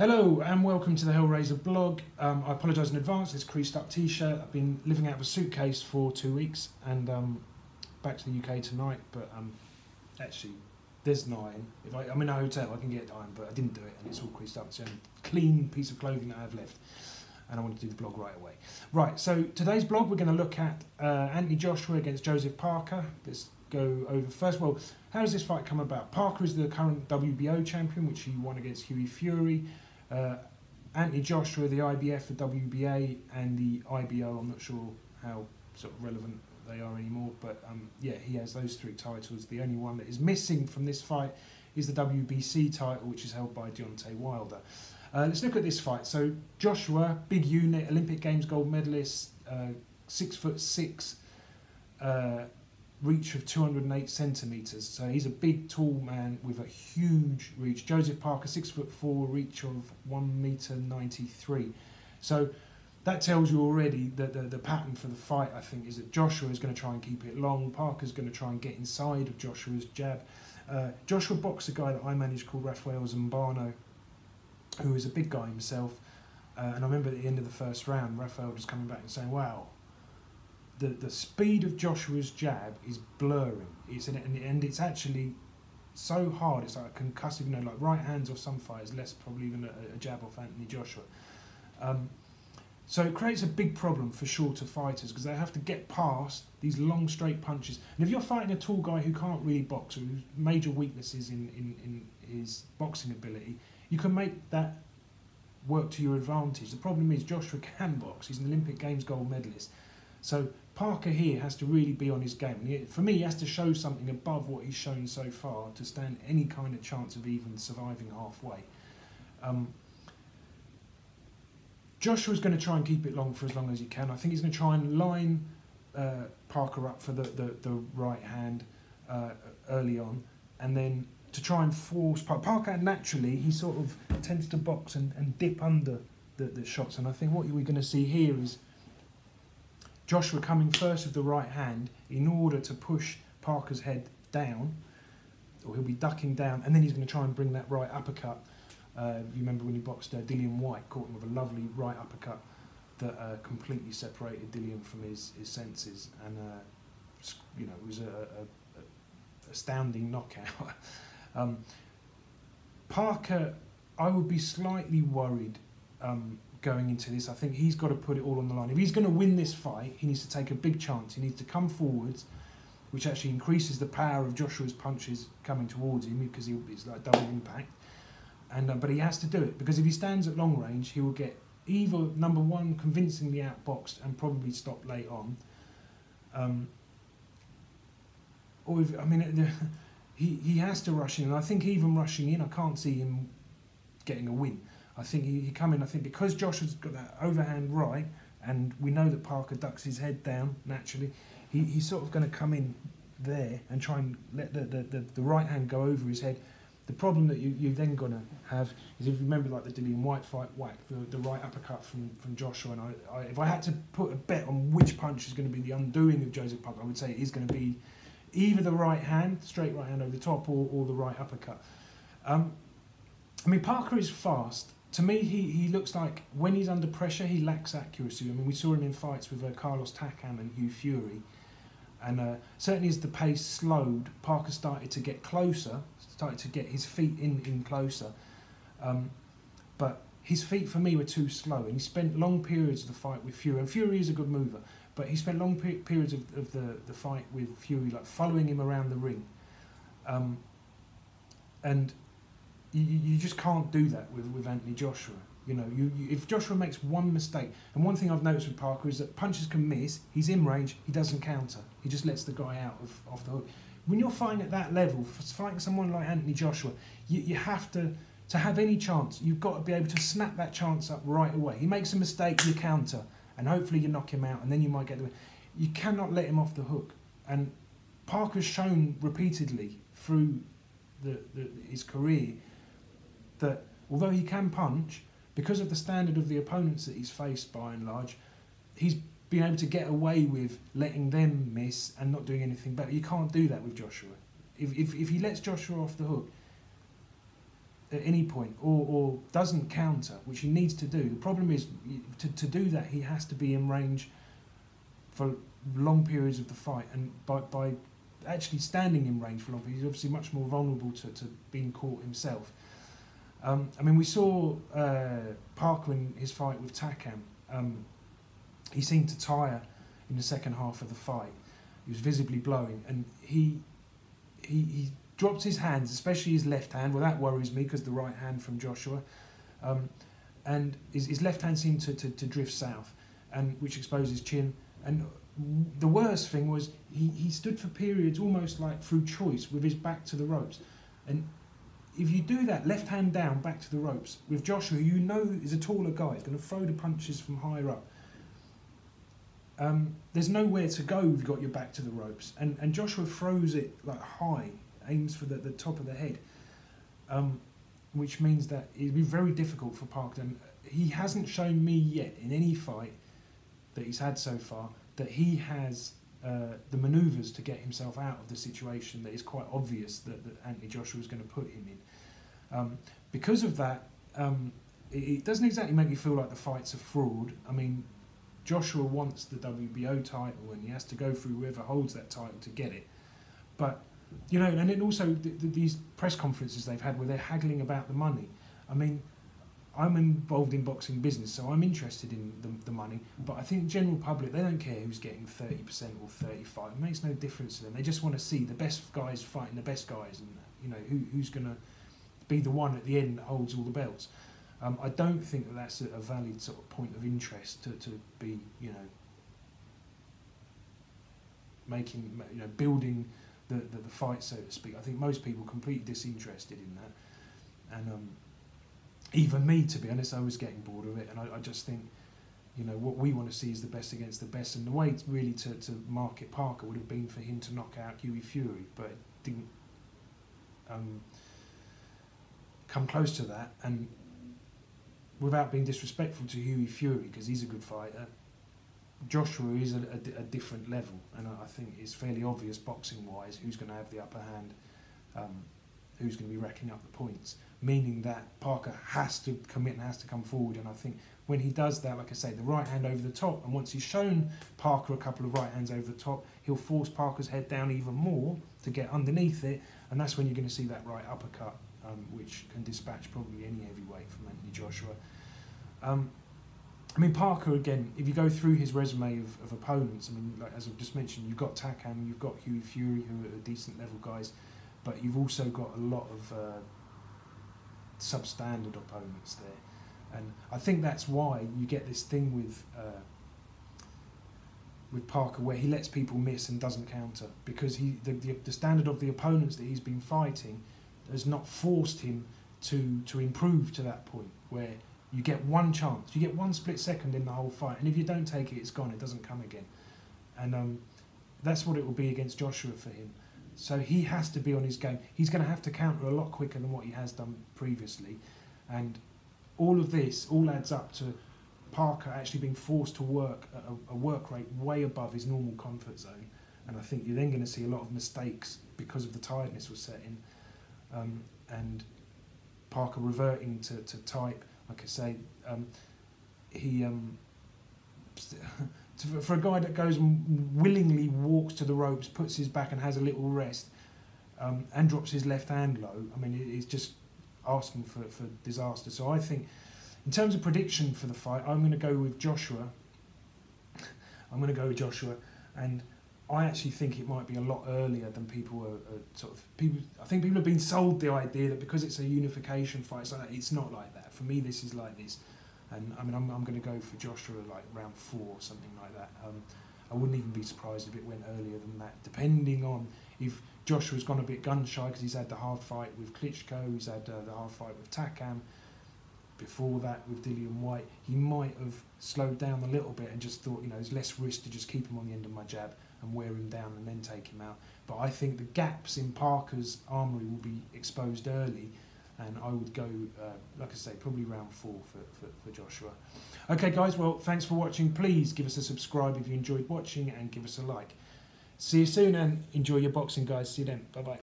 Hello and welcome to the Hellraiser blog. I apologise in advance, this creased up t-shirt. I've been living out of a suitcase for 2 weeks and back to the UK tonight, but actually there's 9. If I'm in a hotel I can get time, but I didn't do it and it's all creased up. It's a clean piece of clothing that I have left and I want to do the blog right away. Right, so today's blog we're going to look at Anthony Joshua against Joseph Parker. Let's go over first. Well, how does this fight come about? Parker is the current WBO champion, which he won against Hughie Fury. Anthony Joshua, the IBF, the WBA, and the IBO. I'm not sure how sort of relevant they are anymore, but yeah, he has those 3 titles. The only one that is missing from this fight is the WBC title, which is held by Deontay Wilder. Let's look at this fight. So Joshua, big unit, Olympic Games gold medalist, 6'6", reach of 208 centimetres. So he's a big, tall man with a huge reach. Joseph Parker, 6'4", reach of 1'93 m. So that tells you already that the pattern for the fight, I think, is that Joshua is going to try and keep it long. Parker's going to try and get inside of Joshua's jab. Joshua boxed a guy that I managed called Rafael Zambano, who is a big guy himself. And I remember at the end of the first round, Rafael just coming back and saying, wow, the speed of Joshua's jab is blurring. And it's actually so hard. It's like concussive, you know, like right hands off some fighters, less probably than a jab off Anthony Joshua. So it creates a big problem for shorter fighters because they have to get past these long straight punches. And if you're fighting a tall guy who can't really box or whose major weaknesses in his boxing ability, you can make that work to your advantage. The problem is Joshua can box. He's an Olympic Games gold medalist. So Parker here has to really be on his game. And for me, he has to show something above what he's shown so far to stand any kind of chance of even surviving halfway. Joshua's going to try and keep it long for as long as he can. I think he's going to try and line Parker up for the right hand early on, and then to try and force Parker. Naturally, he sort of tends to box and dip under the shots. And I think what we're going to see here is Joshua coming first with the right hand in order to push Parker's head down, or he'll be ducking down, and then he's going to try and bring that right uppercut. You remember when he boxed Dillian White, caught him with a lovely right uppercut that completely separated Dillian from his senses, and you know, it was a astounding knockout. Parker, I would be slightly worried going into this. I think he's got to put it all on the line. If he's going to win this fight, he needs to take a big chance. He needs to come forwards, which actually increases the power of Joshua's punches coming towards him because it's like double impact. And but he has to do it because if he stands at long range, he will get either number one convincingly outboxed and probably stopped late on, or if, I mean, he has to rush in. And I think even rushing in, I can't see him getting a win. I think he come in, I think because Joshua's got that overhand right, and we know that Parker ducks his head down naturally, he's sort of going to come in there and try and let the right hand go over his head. The problem that you're then going to have is, if you remember like the Dillian White fight, the right uppercut from Joshua, and if I had to put a bet on which punch is going to be the undoing of Joseph Parker, I would say it is going to be either the right hand, straight right hand over the top, or the right uppercut. I mean, Parker is fast. To me, he looks like when he's under pressure, he lacks accuracy. I mean, we saw him in fights with Carlos Takam and Hugh Fury. And certainly as the pace slowed, Parker started to get closer, started to get his feet in closer. But his feet, for me, were too slow. And he spent long periods of the fight with Fury. And Fury is a good mover. But he spent long periods of the fight with Fury, like following him around the ring. And you just can't do that with Anthony Joshua. You know, if Joshua makes one mistake, and one thing I've noticed with Parker is that punches can miss, he's in range, he doesn't counter. He just lets the guy out off the hook. When you're fighting at that level, fighting someone like Anthony Joshua, you have to have any chance, you've got to be able to snap that chance up right away. He makes a mistake, you counter, and hopefully you knock him out, and then you might get the win. You cannot let him off the hook. And Parker's shown repeatedly through his career that although he can punch, because of the standard of the opponents that he's faced by and large, he's been able to get away with letting them miss and not doing anything better. You can't do that with Joshua. If he lets Joshua off the hook, at any point, or doesn't counter, which he needs to do. The problem is, to do that, he has to be in range for long periods of the fight, and by actually standing in range for long periods, he's obviously much more vulnerable to being caught himself. I mean, we saw Parker in his fight with Takam. He seemed to tire in the second half of the fight. He was visibly blowing, and he dropped his hands, especially his left hand. Well, that worries me because the right hand from Joshua, and his left hand seemed to drift south, and which exposed his chin. And the worst thing was he stood for periods almost like through choice with his back to the ropes. And if you do that, left hand down, back to the ropes, with Joshua, who you know is a taller guy, he's going to throw the punches from higher up. There's nowhere to go if you've got your back to the ropes. And Joshua throws it like high, aims for the top of the head, which means that it'd be very difficult for Parker. And he hasn't shown me yet in any fight that he's had so far that he has the manoeuvres to get himself out of the situation that is quite obvious that Anthony Joshua is going to put him in. Because of that, it doesn't exactly make me feel like the fight's a fraud. I mean, Joshua wants the WBO title and he has to go through whoever holds that title to get it. But, you know, and then also these press conferences they've had where they're haggling about the money. I mean, I'm involved in boxing business, so I'm interested in the money, but I think the general public, they don't care who's getting 30% or 35%. It makes no difference to them. They just want to see the best guys fighting the best guys, and you know who's going to be the one at the end that holds all the belts. I don't think that that's a valid sort of point of interest to be, you know, making, you know, building the fight, so to speak. I think most people are completely disinterested in that, and even me, to be honest, I was getting bored of it, and I just think, you know, what we want to see is the best against the best, and the way it's really to market Parker would have been for him to knock out Hughie Fury, but it didn't come close to that. And without being disrespectful to Hughie Fury, because he's a good fighter, Joshua is a different level, and I think it's fairly obvious boxing-wise who's going to have the upper hand, who's going to be racking up the points, meaning that Parker has to commit and has to come forward. And I think when he does that, like I say, the right hand over the top, and once he's shown Parker a couple of right hands over the top, he'll force Parker's head down even more to get underneath it, and that's when you're going to see that right uppercut, which can dispatch probably any heavyweight from Anthony Joshua. I mean, Parker, again, if you go through his resume of opponents, I mean, like as I've just mentioned, you've got Takam, you've got Hughie Fury, who are decent level guys, but you've also got a lot of substandard opponents there, and I think that's why you get this thing with Parker where he lets people miss and doesn't counter, because the standard of the opponents that he's been fighting has not forced him to improve to that point where you get one chance, you get one split second in the whole fight, and if you don't take it, it's gone, it doesn't come again. And that's what it will be against Joshua for him. So he has to be on his game. He's going to have to counter a lot quicker than what he has done previously. And all of this all adds up to Parker actually being forced to work at a work rate way above his normal comfort zone. And I think you're then going to see a lot of mistakes because of the tiredness was setting. And Parker reverting to type, like I say, for a guy that goes and willingly walks to the ropes, puts his back and has a little rest, and drops his left hand low, I mean, it's just asking for disaster. So I think, in terms of prediction for the fight, I'm going to go with Joshua. And I actually think it might be a lot earlier than people are I think people have been sold the idea that because it's a unification fight, it's not like that. For me, this is like this. And I mean, I'm going to go for Joshua like round 4 or something like that. I wouldn't even be surprised if it went earlier than that, depending on if Joshua's gone a bit gun shy because he's had the hard fight with Klitschko, he's had the hard fight with Takam. Before that with Dillian White, he might have slowed down a little bit and just thought, you know, there's less risk to just keep him on the end of my jab and wear him down and then take him out. But I think the gaps in Parker's armoury will be exposed early, and I would go, like I say, probably round 4 for Joshua. Okay, guys, well, thanks for watching. Please give us a subscribe if you enjoyed watching and give us a like. See you soon and enjoy your boxing, guys. See you then. Bye-bye.